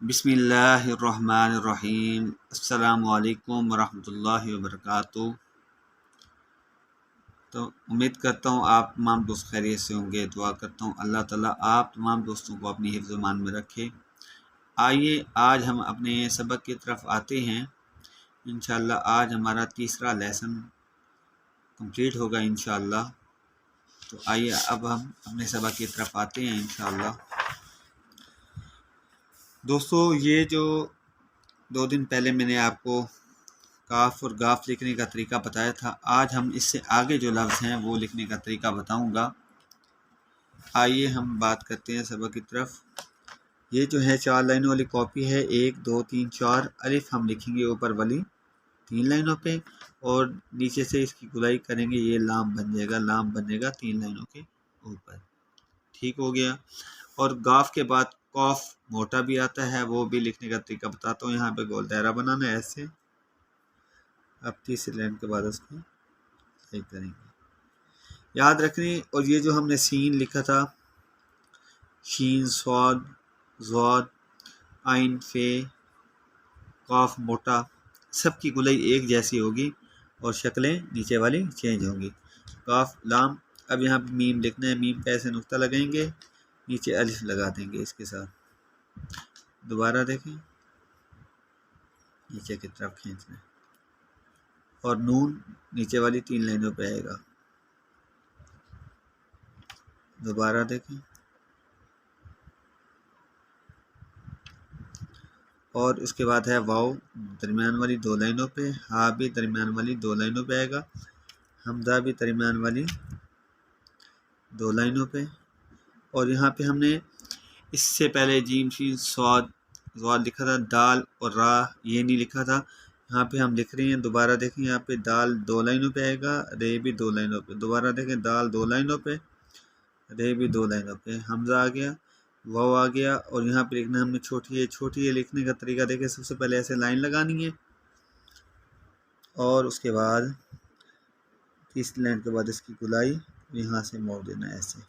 बिस्मिल्लाहिर्रहमानिर्रहीम। अस्सलामुअलैकुम वरहमतुल्लाहि वबरकातुहू। तो उम्मीद करता हूँ आप तमाम दोस्त खैरियत से होंगे। दुआ करता हूँ अल्लाह ताला आप तमाम दोस्तों को अपनी हिफ्ज़ मान में रखे। आइए आज हम अपने सबक की तरफ आते हैं। इंशाअल्लाह आज हमारा तीसरा लेसन कंप्लीट होगा इंशाअल्लाह। तो आइए अब हम अपने सबक की तरफ आते हैं इंशाअल्लाह। दोस्तों, ये जो 2 दिन पहले मैंने आपको काफ और गाफ लिखने का तरीका बताया था, आज हम इससे आगे जो लफ्ज़ हैं वो लिखने का तरीका बताऊंगा। आइए हम बात करते हैं सबक की तरफ। ये जो है 4 लाइनों वाली कॉपी है। 1 2 3 4 अलिफ हम लिखेंगे ऊपर वाली 3 लाइनों पे और नीचे से इसकी गुलाई करेंगे। ये लाम बन जाएगा, लाम बनेगा 3 लाइनों के ऊपर। ठीक हो गया। और गाफ के बाद कॉफ मोटा भी आता है, वो भी लिखने का तरीका बताता हूँ। यहाँ पे गोल दायरा बनाना है ऐसे। अब तीसरी लाइन के बाद उसको सही करेंगे, याद रखनी। और ये जो हमने सीन लिखा था, शीन स्वाद ज़ाद आइन फे काफ मोटा, सबकी गुलाई एक जैसी होगी और शक्लें नीचे वाली चेंज होंगी। काफ लाम। अब यहाँ पे मीम लिखना है। मीम पे ऐसे नुक्ता लगाएंगे, नीचे अलिफ लगा देंगे इसके साथ। दोबारा देखें, नीचे की तरफ खींचना है और नून नीचे वाली 3 लाइनों पे आएगा। दोबारा देखें और उसके बाद है वाव दरमियान वाली 2 लाइनों पे, हा भी दरमियान वाली 2 लाइनों पे आएगा, हमजा भी दरमियान वाली 2 लाइनों पे। और यहाँ पे हमने इससे पहले जीम शीन स्वाद ज़ाद लिखा था, दाल और रा ये नहीं लिखा था। यहाँ पे हम लिख रहे हैं। दोबारा देखें, यहाँ पे दाल 2 लाइनों पे आएगा, रे भी 2 लाइनों पे। दोबारा देखें, दाल 2 लाइनों पे, रे भी 2 लाइनों पे, हमजा आ गया, वाव आ गया। और यहाँ पे लिखना हमने छोटी है लिखने का तरीका देखें। सबसे पहले ऐसे लाइन लगानी है और उसके बाद तीसरी लाइन के बाद इसकी गुलाई यहाँ से मोड़ देना है ऐसे,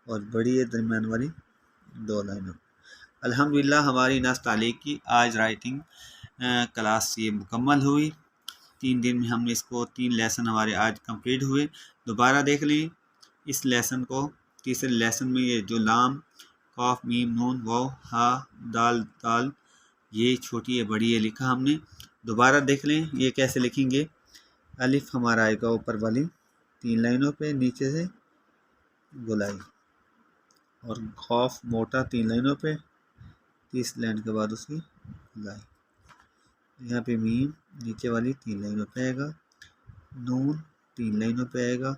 और बड़ी है दरमियान वाली 2 लाइनों। अल्हम्दुलिल्लाह हमारी नास तालीक की आज राइटिंग क्लास ये मुकम्मल हुई। 3 दिन में हमने इसको 3 लेसन हमारे आज कंप्लीट हुए। दोबारा देख लें इस लेसन को। तीसरे लेसन में ये जो लाम काफ मीम नून वाव हा दाल दाल ये छोटी है बड़ी है लिखा हमने। दोबारा देख लें ये कैसे लिखेंगे। अलिफ हमारा आएगा ऊपर वाली 3 लाइनों पे, नीचे से गुलाई, और खौफ मोटा 3 लाइनों पे, 30 लाइन के बाद उसकी गुलाई। यहाँ पे मीम नीचे वाली 3 लाइनों पे आएगा, नून 3 लाइनों पे आएगा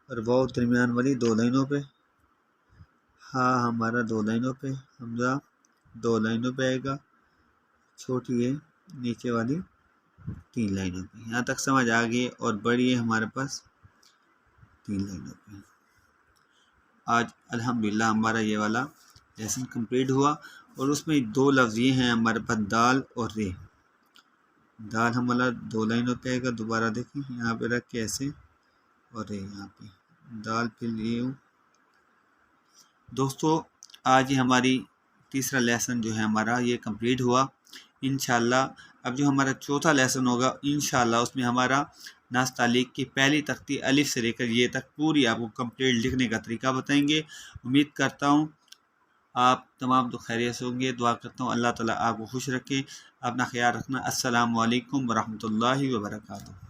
और वाव दरमियान वाली 2 लाइनों पे, हा हमारा 2 लाइनों पे, हमजा 2 लाइनों पे आएगा, छोटी है नीचे वाली 3 लाइनों पे। यहाँ तक समझ आ गई। और बड़ी है हमारे पास 3 लाइनों पे। आज अल्हम्दुलिल्लाह हमारा ये वाला लेसन कंप्लीट हुआ। और उसमें 2 लफ्ज़ ये हैं हमारे पास, दाल और रे। दाल हमारा 2 लाइनों पे आएगा। दोबारा देखें, यहाँ पे रख के ऐसे, और रे यहाँ पे दाल फिर ये। दोस्तों, आज ही हमारी तीसरा लेसन जो है हमारा ये कंप्लीट हुआ इंशाअल्लाह। अब जो हमारा चौथा लेसन होगा इंशाअल्लाह, उसमें हमारा नास तालीक की पहली तख्ती अलिफ से लेकर ये तक पूरी आपको कंप्लीट लिखने का तरीका बताएंगे। उम्मीद करता हूँ आप तमाम तो खैरियत से होंगे। दुआ करता हूँ अल्लाह ताला आपको खुश रखे। अपना ख्याल रखना। अस्सलामु अलैकुम वरहमतुल्लाहि वबरकातुहू।